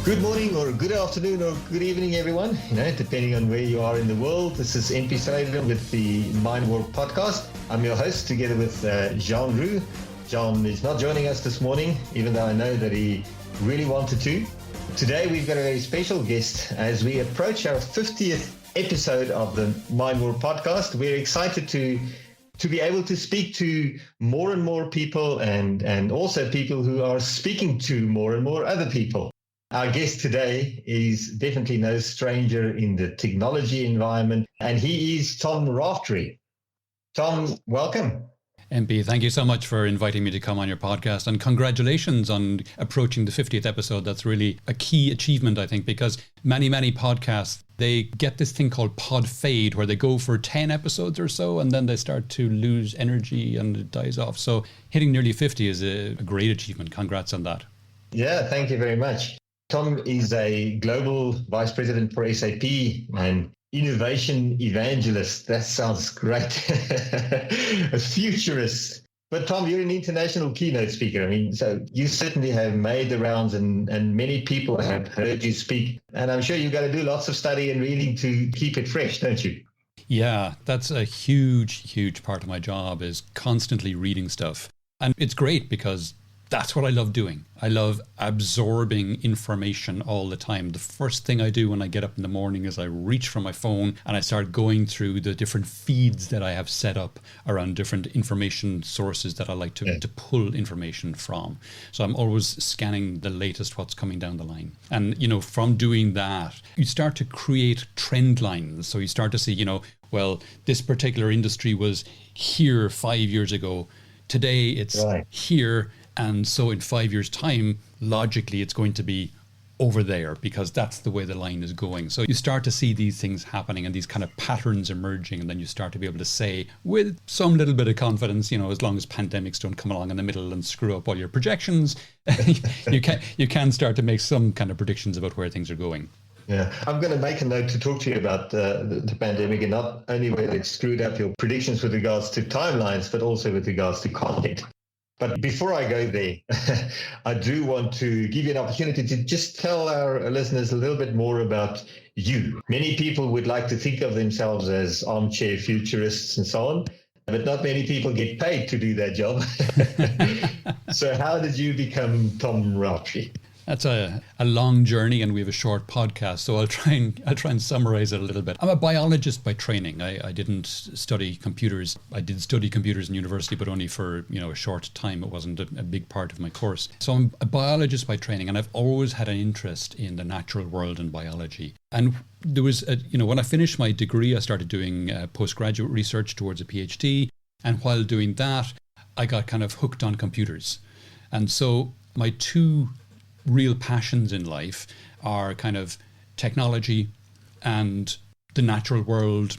Good morning or good afternoon or good evening, everyone, depending on where you are in the world. This is NP Sladen with the Mind World podcast. I'm your host together with Jean Roux. Jean is not joining us this morning, even though I know that he really wanted to. Today, we've got a very special guest as we approach our 50th episode of the Mind World podcast. We're excited to be able to speak to more and more people and also people who are speaking to more and more other people. Our guest today is definitely no stranger in the technology environment, and he is Tom Raftery. Tom, welcome. MP, thank you so much for inviting me to come on your podcast, and congratulations on approaching the 50th episode. That's really a key achievement, I think, because many podcasts, they get this thing called pod fade, where they go for 10 episodes or so, and then they start to lose energy and it dies off. So hitting nearly 50 is a great achievement. Congrats on that. Yeah, thank you very much. Tom is a global vice president for SAP and Innovation Evangelist. That sounds great. A futurist. But Tom, you're an international keynote speaker. I mean, so you certainly have made the rounds and many people have heard you speak. And I'm sure you've got to do lots of study and reading to keep it fresh, don't you? Yeah, that's a huge part of my job, is constantly reading stuff. And it's great because that's what I love doing. I love absorbing information all the time. The first thing I do when I get up in the morning is I reach for my phone and I start going through the different feeds that I have set up around different information sources that I like to pull information from. So I'm always scanning the latest what's coming down the line. And, from doing that, you start to create trend lines. So you start to see, well, this particular industry was here 5 years ago. Today it's here. And so in 5 years' time, logically, it's going to be over there because that's the way the line is going. So you start to see these things happening and these kind of patterns emerging. And then you start to be able to say with some little bit of confidence, as long as pandemics don't come along in the middle and screw up all your projections, you can start to make some kind of predictions about where things are going. Yeah, I'm going to make a note to talk to you about the pandemic, and not only whether it screwed up your predictions with regards to timelines, but also with regards to content. But before I go there, I do want to give you an opportunity to just tell our listeners a little bit more about you. Many people would like to think of themselves as armchair futurists and so on, but not many people get paid to do that job. So how did you become Tom Raftery? That's a long journey, and we have a short podcast, so I'll try and summarize it a little bit. I'm a biologist by training. I didn't study computers. I did study computers in university, but only for a short time. It wasn't a big part of my course. So I'm a biologist by training, and I've always had an interest in the natural world and biology. And there was, when I finished my degree, I started doing postgraduate research towards a PhD, and while doing that, I got kind of hooked on computers. And so my two real passions in life are kind of technology and the natural world,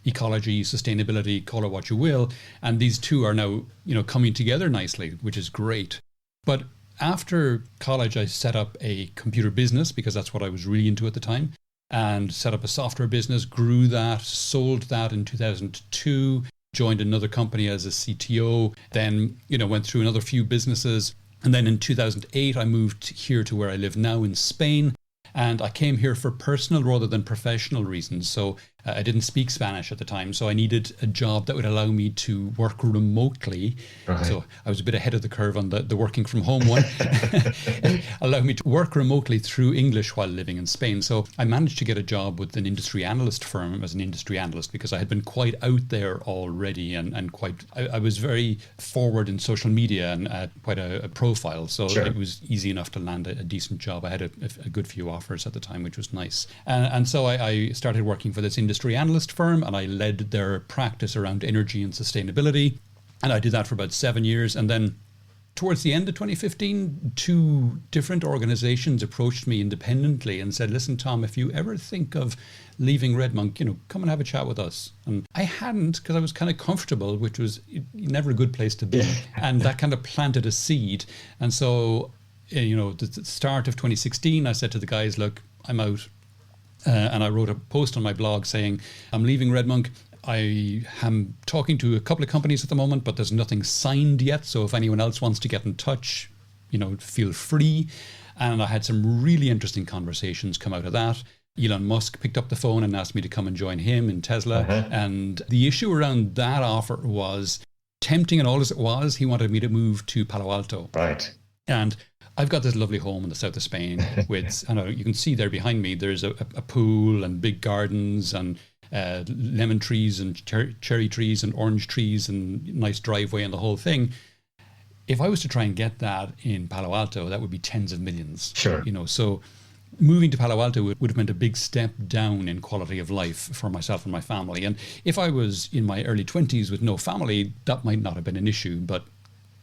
ecology, sustainability, call it what you will. And these two are now, coming together nicely, which is great. But after college, I set up a computer business because that's what I was really into at the time, and set up a software business, grew that, sold that in 2002, joined another company as a CTO, then, went through another few businesses. And then in 2008, I moved here to where I live now in Spain. And I came here for personal rather than professional reasons. So I didn't speak Spanish at the time. So I needed a job that would allow me to work remotely. Right. So I was a bit ahead of the curve on the working from home one. Allow me to work remotely through English while living in Spain. So I managed to get a job with an industry analyst firm as an industry analyst because I had been quite out there already and I was very forward in social media and quite a profile. So It was easy enough to land a decent job. I had a good few offers at the time, which was nice. And so I started working for this industry analyst firm, and I led their practice around energy and sustainability. And I did that for about 7 years. And then towards the end of 2015, two different organizations approached me independently and said, listen, Tom, if you ever think of leaving Red Monk, come and have a chat with us. And I hadn't, because I was kind of comfortable, which was never a good place to be. And that kind of planted a seed. And so, the start of 2016, I said to the guys, look, I'm out. And I wrote a post on my blog saying, I'm leaving Red Monk. I am talking to a couple of companies at the moment, but there's nothing signed yet. So if anyone else wants to get in touch, feel free. And I had some really interesting conversations come out of that. Elon Musk picked up the phone and asked me to come and join him in Tesla. And the issue around that offer was tempting and all as it was, he wanted me to move to Palo Alto. Right. And I've got this lovely home in the south of Spain with, I know you can see there behind me, there's a pool and big gardens and lemon trees and cherry trees and orange trees and nice driveway and the whole thing. If I was to try and get that in Palo Alto, that would be tens of millions. Sure. So moving to Palo Alto would have meant a big step down in quality of life for myself and my family. And if I was in my early 20s with no family, that might not have been an issue, but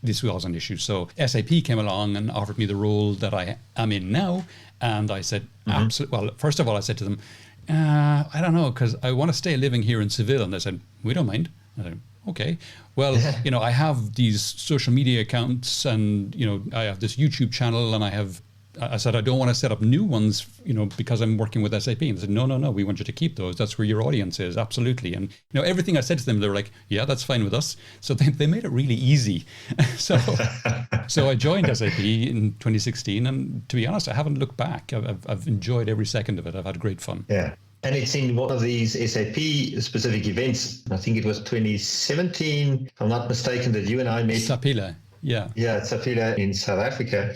this was an issue. So SAP came along and offered me the role that I am in now. And I said, absolutely. Well, first of all, I said to them, I don't know, because I want to stay living here in Seville. And they said, we don't mind. I said, okay. Well, I have these social media accounts and, I have this YouTube channel and I said, I don't want to set up new ones, because I'm working with SAP. And they said, no, we want you to keep those. That's where your audience is. Absolutely. And, everything I said to them, they were like, yeah, that's fine with us. So they made it really easy. So I joined SAP in 2016. And to be honest, I haven't looked back. I've enjoyed every second of it. I've had great fun. Yeah. And it's in one of these SAP specific events. I think it was 2017, if I'm not mistaken, that you and I met. Sapila. Yeah. Yeah, Sapila in South Africa.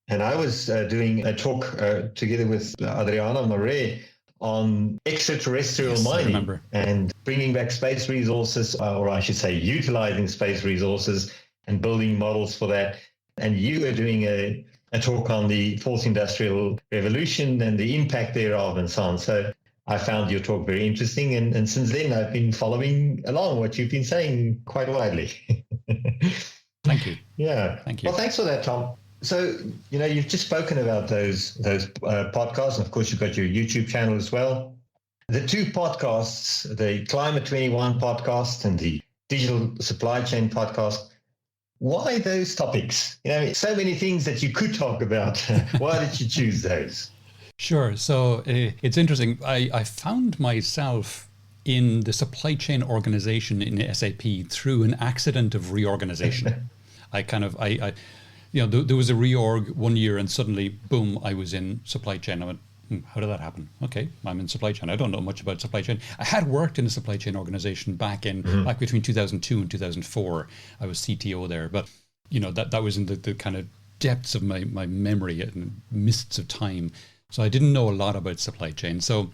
And I was doing a talk together with Adriana Moret on extraterrestrial mining and bringing back space resources, or I should say utilizing space resources and building models for that. And you were doing a talk on the fourth industrial revolution and the impact thereof and so on. So I found your talk very interesting. And since then, I've been following along what you've been saying quite widely. Thank you. Yeah. Thank you. Well, thanks for that, Tom. So, you've just spoken about those podcasts. And of course, you've got your YouTube channel as well. The two podcasts, the Climate 21 podcast and the Digital Supply Chain podcast, why those topics? So many things that you could talk about. Why did you choose those? Sure. So it's interesting. I found myself in the supply chain organization in SAP through an accident of reorganization. There was a reorg one year and suddenly, boom, I was in supply chain. I went, how did that happen? Okay, I'm in supply chain. I don't know much about supply chain. I had worked in a supply chain organization back between 2002 and 2004. I was CTO there, but that was in the kind of depths of my memory and mists of time. So I didn't know a lot about supply chain. So,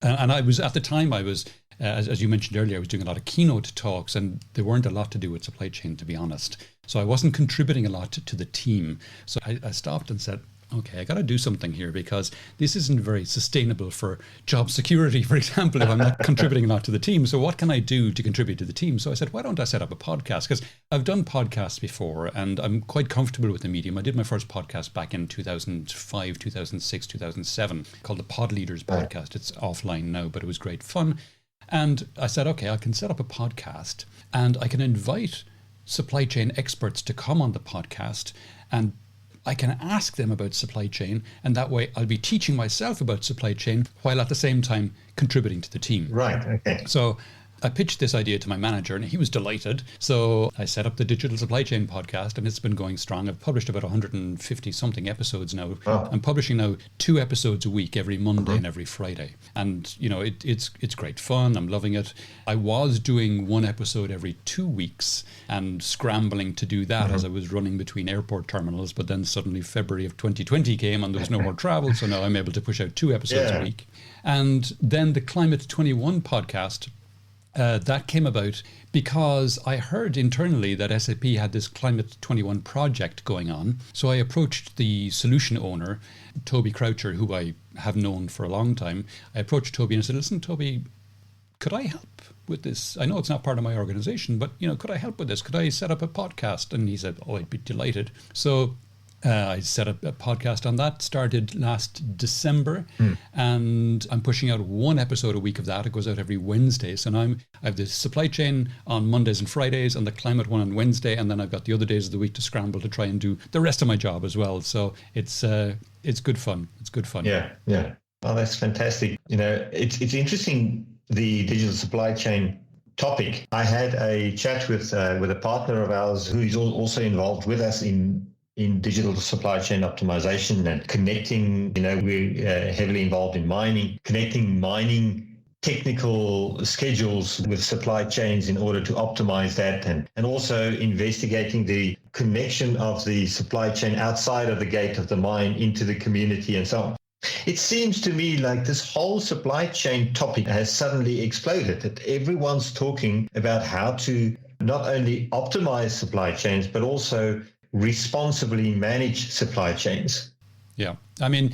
and I was, at the time I was, as you mentioned earlier, I was doing a lot of keynote talks and there weren't a lot to do with supply chain, to be honest. So I wasn't contributing a lot to the team. So I stopped and said, okay, I got to do something here because this isn't very sustainable for job security, for example, if I'm not contributing a lot to the team. So what can I do to contribute to the team? So I said, why don't I set up a podcast? Because I've done podcasts before and I'm quite comfortable with the medium. I did my first podcast back in 2005, 2006, 2007 called the Pod Leaders Podcast. It's offline now, but it was great fun. And I said, okay, I can set up a podcast and I can invite supply chain experts to come on the podcast and I can ask them about supply chain, and that way I'll be teaching myself about supply chain while at the same time contributing to the team. Right, okay. So I pitched this idea to my manager and he was delighted. So I set up the Digital Supply Chain podcast and it's been going strong. I've published about 150 something episodes now. Oh. I'm publishing now 2 episodes a week every Monday and every Friday. And, it's great fun. I'm loving it. I was doing 1 episode every 2 weeks and scrambling to do that as I was running between airport terminals. But then suddenly February of 2020 came and there was no more travel. So now I'm able to push out 2 episodes a week. And then the Climate 21 podcast, that came about because I heard internally that SAP had this Climate 21 project going on. So I approached the solution owner, Toby Croucher, who I have known for a long time. I approached Toby and I said, listen, Toby, could I help with this? I know it's not part of my organization, but could I help with this? Could I set up a podcast? And he said, oh, I'd be delighted. So I set up a podcast on that, started last December, and I'm pushing out 1 episode a week of that. It goes out every Wednesday. So now I have the supply chain on Mondays and Fridays and the climate one on Wednesday. And then I've got the other days of the week to scramble to try and do the rest of my job as well. So it's good fun. It's good fun. Yeah. Oh, that's fantastic. It's interesting, the digital supply chain topic. I had a chat with a partner of ours who is also involved with us in in digital supply chain optimization and connecting, we're heavily involved in mining, connecting mining technical schedules with supply chains in order to optimize that, and also investigating the connection of the supply chain outside of the gate of the mine into the community and so on. It seems to me like this whole supply chain topic has suddenly exploded, that everyone's talking about how to not only optimize supply chains, but also responsibly manage supply chains. Yeah. I mean,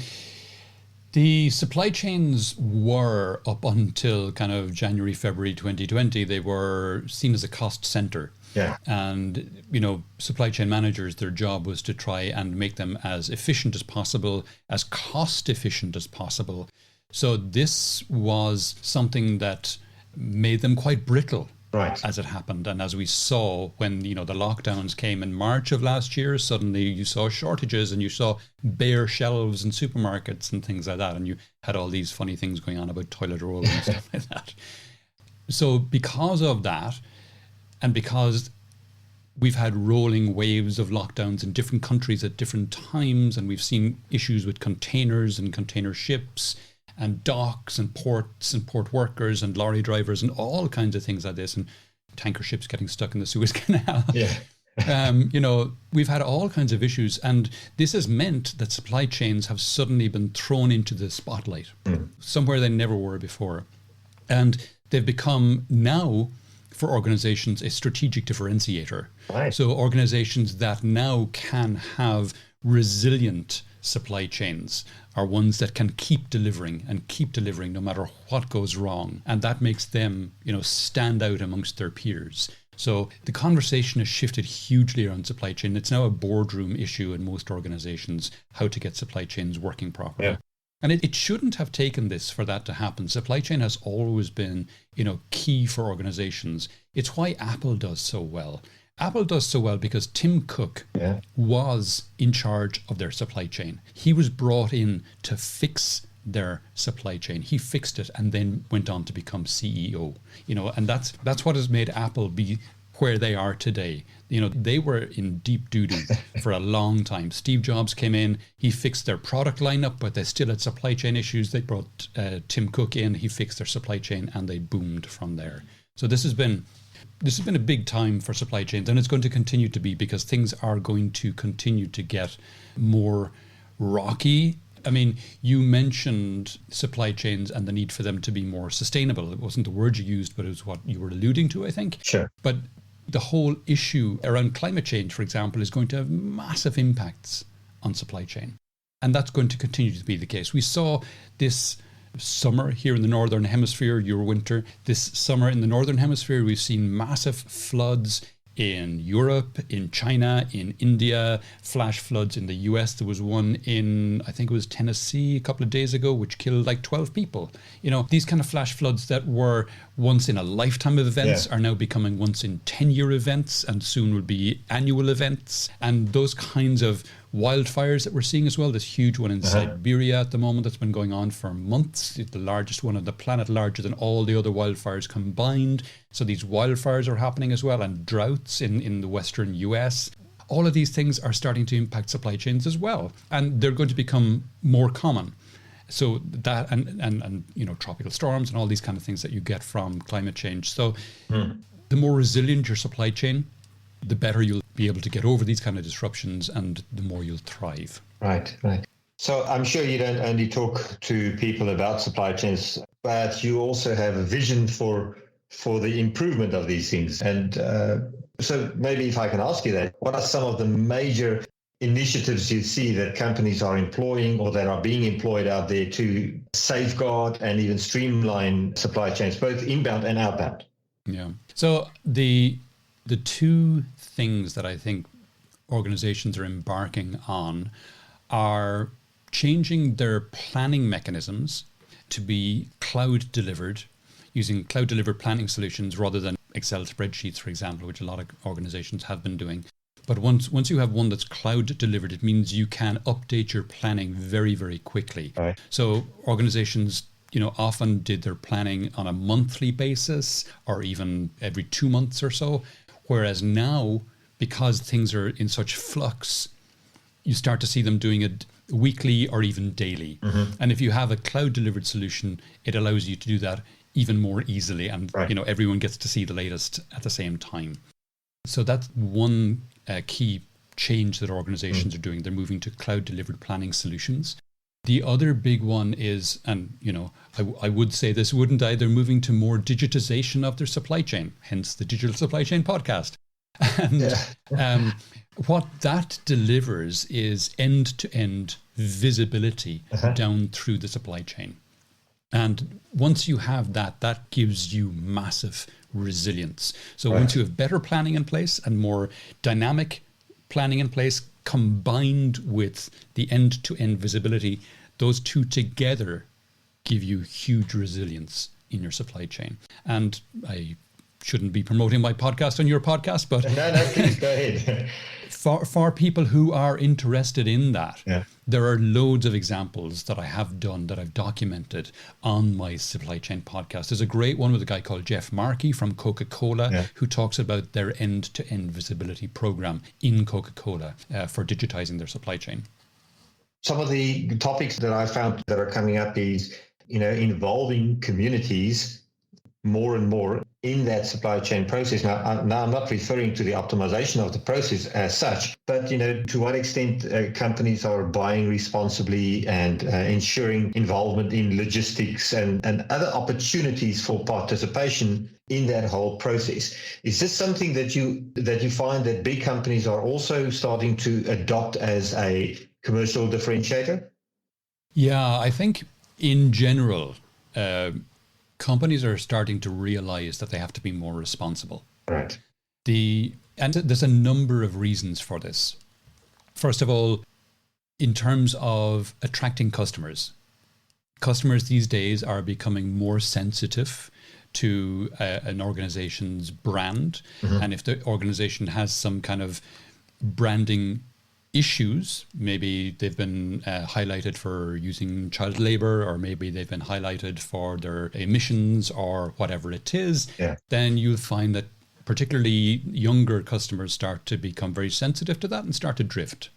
the supply chains were, up until kind of January, February 2020, they were seen as a cost center. Yeah. And, supply chain managers, their job was to try and make them as efficient as possible, as cost efficient as possible. So this was something that made them quite brittle. Right. As it happened. And as we saw when, the lockdowns came in March of last year, suddenly you saw shortages and you saw bare shelves in supermarkets and things like that. And you had all these funny things going on about toilet roll and stuff like that. So because of that, and because we've had rolling waves of lockdowns in different countries at different times, and we've seen issues with containers and container ships and docks and ports and port workers and lorry drivers and all kinds of things like this, and tanker ships getting stuck in the Suez Canal. Yeah. We've had all kinds of issues, and this has meant that supply chains have suddenly been thrown into the spotlight, somewhere they never were before. And they've become now, for organizations, a strategic differentiator. Right. So organizations that now can have resilient supply chains are ones that can keep delivering no matter what goes wrong. And that makes them, stand out amongst their peers. So the conversation has shifted hugely around supply chain. It's now a boardroom issue in most organizations, how to get supply chains working properly. Yeah. And it shouldn't have taken this for that to happen. Supply chain has always been, key for organizations. It's why Apple does so well. Apple does so well because Tim Cook was in charge of their supply chain. He was brought in to fix their supply chain. He fixed it and then went on to become CEO. And that's what has made Apple be where they are today. They were in deep doo-doo for a long time. Steve Jobs came in, he fixed their product lineup, but they still had supply chain issues. They brought Tim Cook in, he fixed their supply chain, and they boomed from there. So this has been a big time for supply chains, and it's going to continue to be, because things are going to continue to get more rocky. I mean, you mentioned supply chains and the need for them to be more sustainable. It wasn't the word you used, but it was what you were alluding to, I think. Sure. But the whole issue around climate change, for example, is going to have massive impacts on supply chain. And that's going to continue to be the case. We saw this summer here in the Northern Hemisphere, your winter. This summer in the Northern Hemisphere, we've seen massive floods in Europe, in China, in India, flash floods in the US. There was one in, I think it was Tennessee a couple of days ago, which killed like 12 people. These kind of flash floods that were once in a lifetime of events are now becoming once in 10-year events, and soon will be annual events. And those kinds of wildfires that we're seeing as well, this huge one in Siberia at the moment that's been going on for months, the largest one on the planet, larger than all the other wildfires combined. So these wildfires are happening as well, and droughts in the western US. All of these things are starting to impact supply chains as well, and they're going to become more common. So that and tropical storms and all these kind of things that you get from climate change. So the more resilient your supply chain, the better you'll be able to get over these kind of disruptions, and the more you'll thrive. Right. So I'm sure you don't only talk to people about supply chains, but you also have a vision for the improvement of these things. And so maybe if I can ask you that, what are some of the major initiatives you see that companies are employing or that are being employed out there to safeguard and even streamline supply chains, both inbound and outbound? Yeah. So the two things that I think organizations are embarking on are changing their planning mechanisms to be cloud delivered, using cloud delivered planning solutions rather than Excel spreadsheets, for example, which a lot of organizations have been doing. But once you have one that's cloud delivered, it means you can update your planning very, very quickly. Right. So organizations, often did their planning on a monthly basis or even every 2 months or so. Whereas now, because things are in such flux, you start to see them doing it weekly or even daily. And if you have a cloud delivered solution, it allows you to do that even more easily. And, everyone gets to see the latest at the same time. So that's one key change that organizations are doing. They're moving to cloud delivered planning solutions. The other big one is, and I would say this, wouldn't I? They're moving to more digitization of their supply chain, hence the Digital Supply Chain podcast. And what that delivers is end-to-end visibility down through the supply chain. And once you have that, that gives you massive resilience. So once you have better planning in place and more dynamic planning in place, combined with the end-to-end visibility, those two together give you huge resilience in your supply chain. And I shouldn't be promoting my podcast on your podcast, but no, please go ahead. For people who are interested in that, there are loads of examples that I have done that I've documented on my supply chain podcast. There's a great one with a guy called Jeff Markey from Coca-Cola who talks about their end-to-end visibility program in Coca-Cola for digitizing their supply chain. Some of the topics that I found that are coming up is, involving communities more and more in that supply chain process. Now I'm not referring to the optimization of the process as such, but to what extent companies are buying responsibly and ensuring involvement in logistics and other opportunities for participation in that whole process. Is this something that you find that big companies are also starting to adopt as a commercial differentiator? Yeah, I think in general, companies are starting to realize that they have to be more responsible. Right. And there's a number of reasons for this. First of all, in terms of attracting customers these days are becoming more sensitive to an organization's brand. And if the organization has some kind of branding issues, maybe they've been highlighted for using child labor, or maybe they've been highlighted for their emissions or whatever it is, then you'll find that particularly younger customers start to become very sensitive to that and start to drift.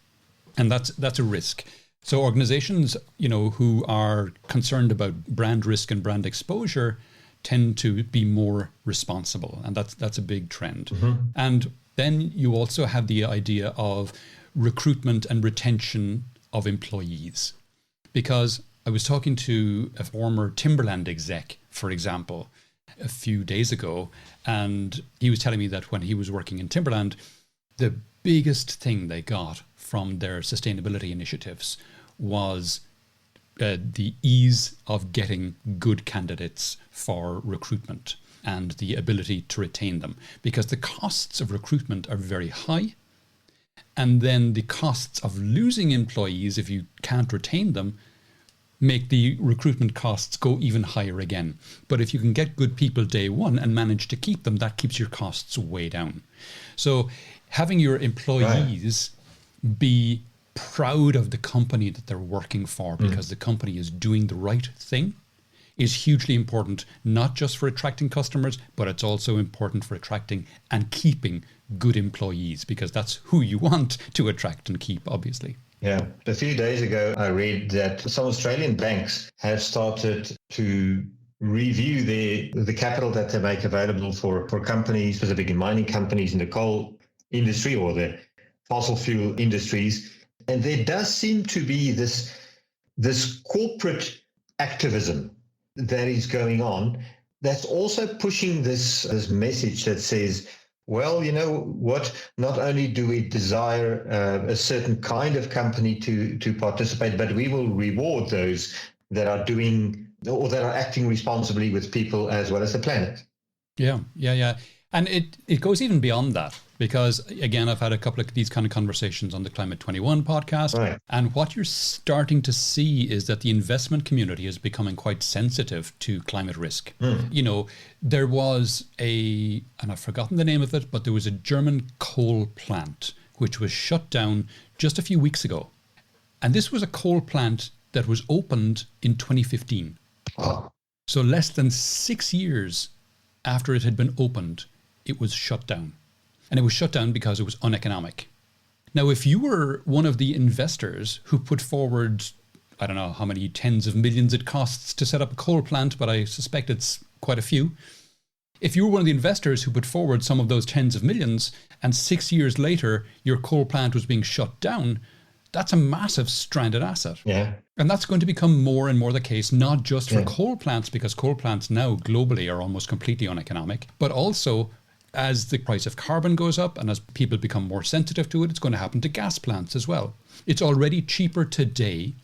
And that's a risk. So organizations, who are concerned about brand risk and brand exposure tend to be more responsible. And that's a big trend. And then you also have the idea of recruitment and retention of employees. Because I was talking to a former Timberland exec, for example, a few days ago, and he was telling me that when he was working in Timberland, the biggest thing they got from their sustainability initiatives was the ease of getting good candidates for recruitment and the ability to retain them, because the costs of recruitment are very high. And then the costs of losing employees, if you can't retain them, make the recruitment costs go even higher again. But if you can get good people day one and manage to keep them, that keeps your costs way down. So having your employees be proud of the company that they're working for because the company is doing the right thing is hugely important, not just for attracting customers, but it's also important for attracting and keeping good employees, because that's who you want to attract and keep, obviously. Yeah. A few days ago, I read that some Australian banks have started to review the capital that they make available for companies, specifically mining companies in the coal industry or the fossil fuel industries. And there does seem to be this corporate activism that is going on that's also pushing this message that says, well, you know what, not only do we desire a certain kind of company to participate, but we will reward those that are doing or that are acting responsibly with people as well as the planet. Yeah. And it goes even beyond that, because, again, I've had a couple of these kind of conversations on the Climate 21 podcast. Right. And what you're starting to see is that the investment community is becoming quite sensitive to climate risk. You know, there was and I've forgotten the name of it, but there was a German coal plant which was shut down just a few weeks ago. And this was a coal plant that was opened in 2015. Oh. So less than 6 years after it had been opened, it was shut down. And it was shut down because it was uneconomic. Now, if you were one of the investors who put forward, I don't know how many tens of millions it costs to set up a coal plant, but I suspect it's quite a few. If you were one of the investors who put forward some of those tens of millions and 6 years later your coal plant was being shut down, that's a massive stranded asset. Yeah. And that's going to become more and more the case, not just for coal plants, because coal plants now globally are almost completely uneconomic, but also as the price of carbon goes up and as people become more sensitive to it, it's going to happen to gas plants as well. It's already cheaper today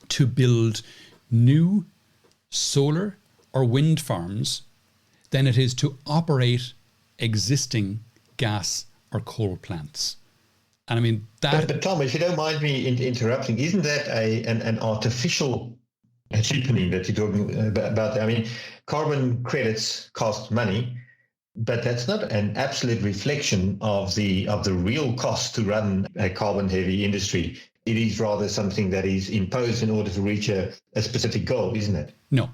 to build new solar or wind farms than it is to operate existing gas or coal plants. And I mean, that... But Tom, if you don't mind me interrupting, isn't that an artificial cheapening that you're talking about? I mean, carbon credits cost money, but that's not an absolute reflection of the real cost to run a carbon-heavy industry. It is rather something that is imposed in order to reach a specific goal, isn't it? No.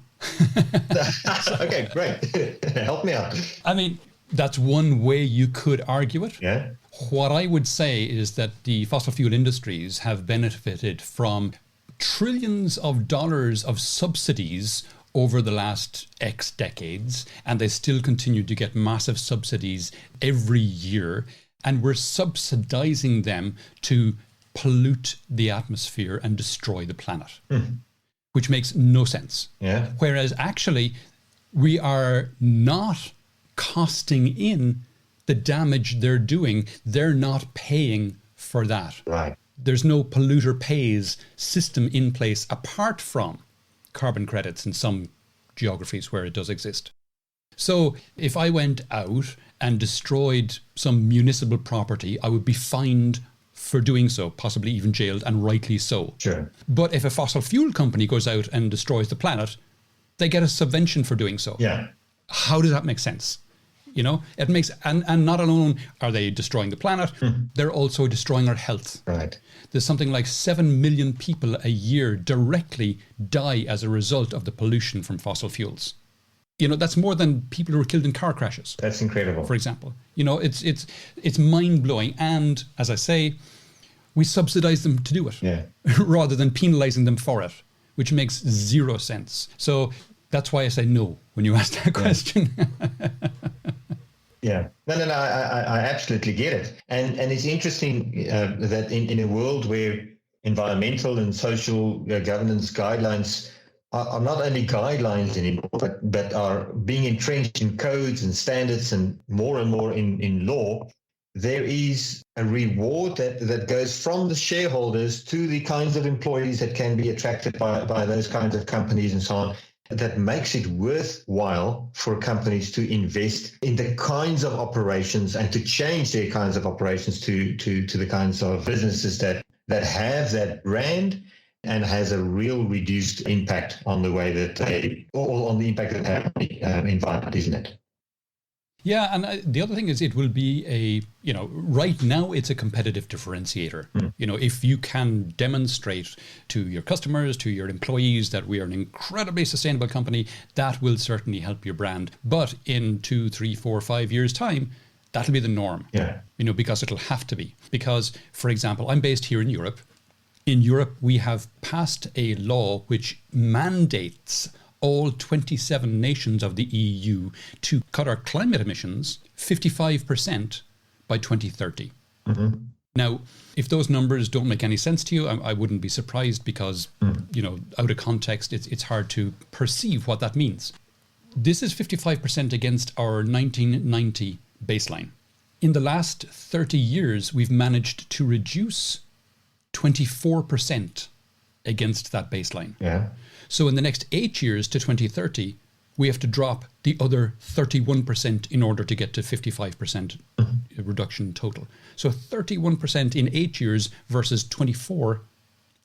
Okay, great. Help me out. I mean, that's one way you could argue it. Yeah. What I would say is that the fossil fuel industries have benefited from trillions of dollars of subsidies over the last X decades, and they still continue to get massive subsidies every year, and we're subsidizing them to pollute the atmosphere and destroy the planet, which makes no sense. Yeah. Whereas actually, we are not costing in the damage they're doing. They're not paying for that. Right. There's no polluter pays system in place apart from carbon credits in some geographies where it does exist. So if I went out and destroyed some municipal property, I would be fined for doing so, possibly even jailed, and rightly so. Sure. But if a fossil fuel company goes out and destroys the planet, they get a subvention for doing so. Yeah. How does that make sense? You know, it makes, and not alone are they destroying the planet, they're also destroying our health. Right. There's something like 7 million people a year directly die as a result of the pollution from fossil fuels. You know, that's more than people who were killed in car crashes. That's incredible. For example, you know, it's mind blowing. And as I say, we subsidize them to do it rather than penalizing them for it, which makes zero sense. So that's why I say no when you ask that question. Yeah. No, I absolutely get it. And it's interesting that in a world where environmental and social governance guidelines are not only guidelines anymore, but are being entrenched in codes and standards and more in law, there is a reward that goes from the shareholders to the kinds of employees that can be attracted by those kinds of companies and so on, that makes it worthwhile for companies to invest in the kinds of operations and to change their kinds of operations to the kinds of businesses that have that brand and has a real reduced impact on the way that or on the impact that they have on the environment, isn't it? Yeah, and the other thing is it will be right now it's a competitive differentiator. You know, if you can demonstrate to your customers, to your employees that we are an incredibly sustainable company, that will certainly help your brand. But in 2, 3, 4, 5 years' time, that'll be the norm. Yeah. You know, because it'll have to be. Because, for example, I'm based here in Europe. In Europe, we have passed a law which mandates all 27 nations of the EU to cut our climate emissions 55% by 2030. Now, if those numbers don't make any sense to you, I wouldn't be surprised because, you know, out of context, it's hard to perceive what that means. This is 55% against our 1990 baseline. In the last 30 years, we've managed to reduce 24% against that baseline. Yeah. So in the next 8 years to 2030, we have to drop the other 31% in order to get to 55% reduction total. So 31% in 8 years versus 24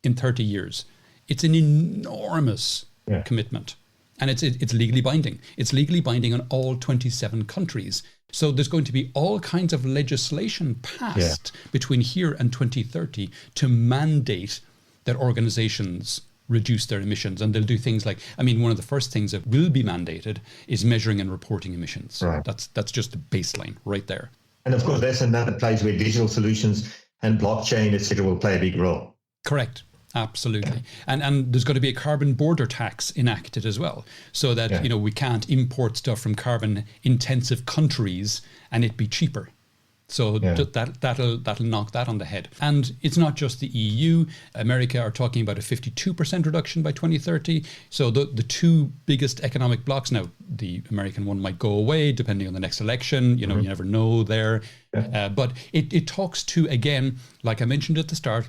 in 30 years. It's an enormous commitment. And it's legally binding. It's legally binding on all 27 countries. So there's going to be all kinds of legislation passed between here and 2030 to mandate that organizations reduce their emissions. And they'll do things like, I mean, one of the first things that will be mandated is measuring and reporting emissions. Right. That's just the baseline right there. And of course, that's another place where digital solutions and blockchain, etc., will play a big role. Correct. Absolutely. And there's got to be a carbon border tax enacted as well, so that, we can't import stuff from carbon intensive countries and it be cheaper. So that'll knock that on the head. And it's not just the EU. America are talking about a 52% reduction by 2030. So the two biggest economic blocks now, the American one might go away depending on the next election. You never know there. But it talks to, again, like I mentioned at the start,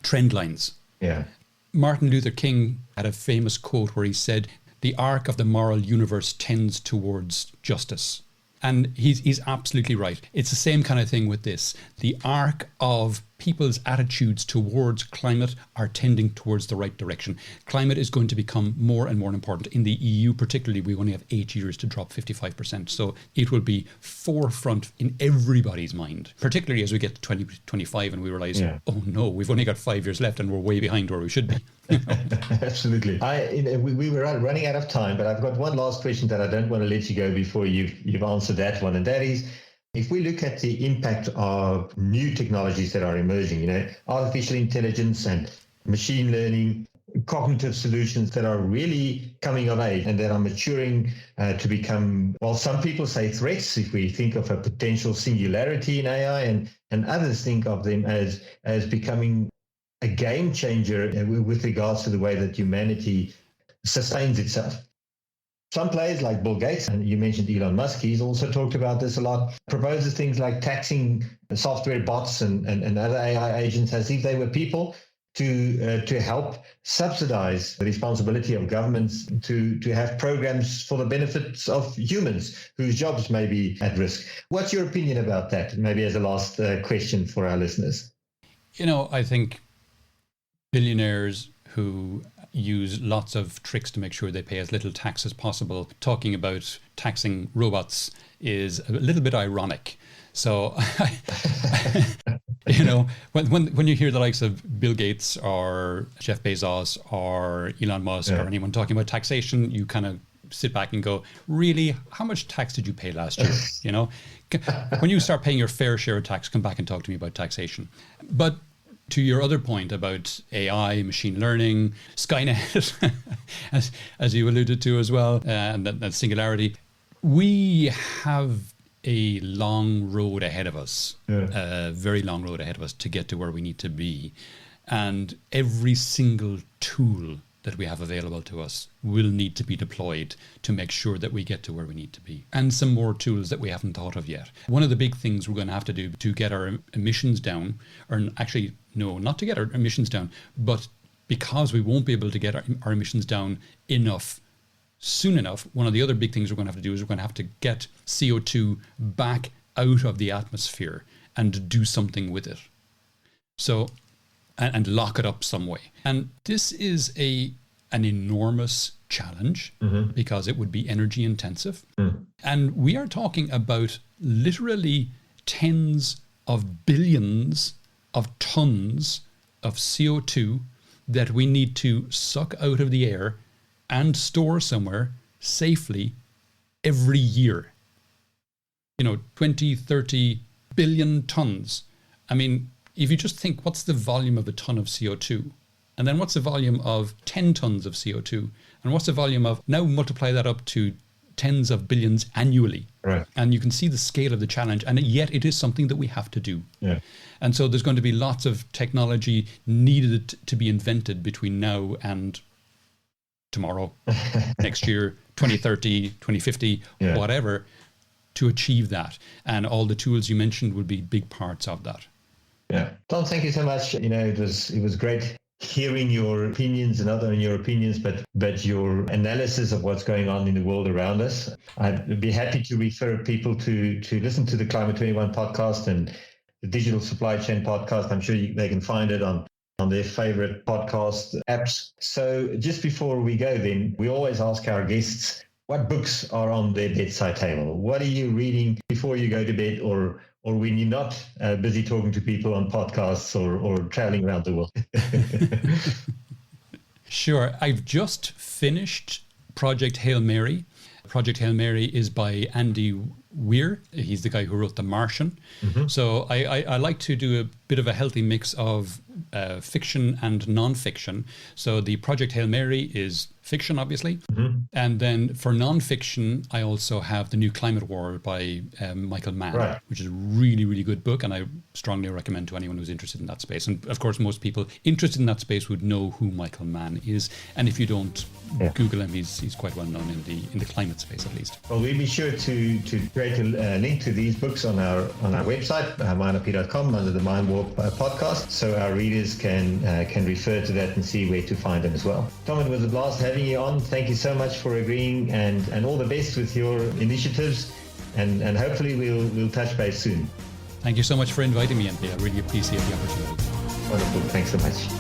trend lines. Yeah. Martin Luther King had a famous quote where he said, "The arc of the moral universe tends towards justice." And he's absolutely right. It's the same kind of thing with this. The arc of people's attitudes towards climate are tending towards the right direction. Climate is going to become more and more important. In the EU particularly, we only have 8 years to drop 55%. So it will be forefront in everybody's mind, particularly as we get to 2025 and we realize, oh no, we've only got 5 years left and we're way behind where we should be. Absolutely. We were running out of time, but I've got one last question that I don't want to let you go before you've answered that one. And that is, if we look at the impact of new technologies that are emerging, artificial intelligence and machine learning, cognitive solutions that are really coming of age and that are maturing to become, well, some people say threats if we think of a potential singularity in AI, and others think of them as becoming a game changer with regards to the way that humanity sustains itself. Some players like Bill Gates, and you mentioned Elon Musk, he's also talked about this a lot, proposes things like taxing software bots and other AI agents as if they were people to help subsidize the responsibility of governments to have programs for the benefits of humans whose jobs may be at risk. What's your opinion about that? Maybe as a last question for our listeners. I think billionaires who use lots of tricks to make sure they pay as little tax as possible, talking about taxing robots is a little bit ironic. So, when you hear the likes of Bill Gates or Jeff Bezos or Elon Musk or anyone talking about taxation, you kind of sit back and go, really, how much tax did you pay last year? When you start paying your fair share of tax, come back and talk to me about taxation. But to your other point about AI, machine learning, Skynet, as you alluded to as well, and that singularity, we have a long road ahead of us, a very long road ahead of us to get to where we need to be. And every single tool that we have available to us will need to be deployed to make sure that we get to where we need to be. And some more tools that we haven't thought of yet. One of the big things we're going to have to do to get our emissions down, or actually, no, not to get our emissions down, but because we won't be able to get our emissions down soon enough, one of the other big things we're going to have to do is we're going to have to get CO2 back out of the atmosphere and do something with it. So, and lock it up some way. And this is an enormous challenge because it would be energy intensive. And we are talking about literally tens of billions of tons of CO2 that we need to suck out of the air and store somewhere safely every year. 20, 30 billion tons. I mean, if you just think, what's the volume of a ton of CO2? And then what's the volume of 10 tons of CO2? And what's the volume of, now multiply that up to tens of billions annually. Right. And you can see the scale of the challenge. And yet it is something that we have to do. Yeah. And so there's going to be lots of technology needed to be invented between now and tomorrow, next year, 2030, 2050, whatever, to achieve that. And all the tools you mentioned will be big parts of that. Yeah. Tom, thank you so much. It was great hearing your opinions and other your opinions, but your analysis of what's going on in the world around us. I'd be happy to refer people to listen to the Climate 21 podcast and the Digital Supply Chain podcast. I'm sure they can find it on their favorite podcast apps. So just before we go then, we always ask our guests, what books are on their bedside table? What are you reading before you go to bed or when you're not busy talking to people on podcasts or traveling around the world? Sure. I've just finished Project Hail Mary. Project Hail Mary is by Andy Weir. He's the guy who wrote The Martian. So I like to do a bit of a healthy mix of fiction and non-fiction. So the Project Hail Mary is fiction, obviously. And then for non-fiction, I also have The New Climate War by Michael Mann, which is a really, really good book. And I strongly recommend to anyone who's interested in that space. And of course, most people interested in that space would know who Michael Mann is. And if you don't Google him, he's quite well known in the climate space, at least. Well, we'll be sure to create a link to these books on our website, mindrp.com, under the Mind Warp podcast, so our readers can refer to that and see where to find them as well. Tom, it was a blast having you on. Thank you so much for agreeing, and all the best with your initiatives, and hopefully we'll touch base soon. Thank you so much for inviting me, MP. I really appreciate the opportunity. Wonderful. Thanks so much.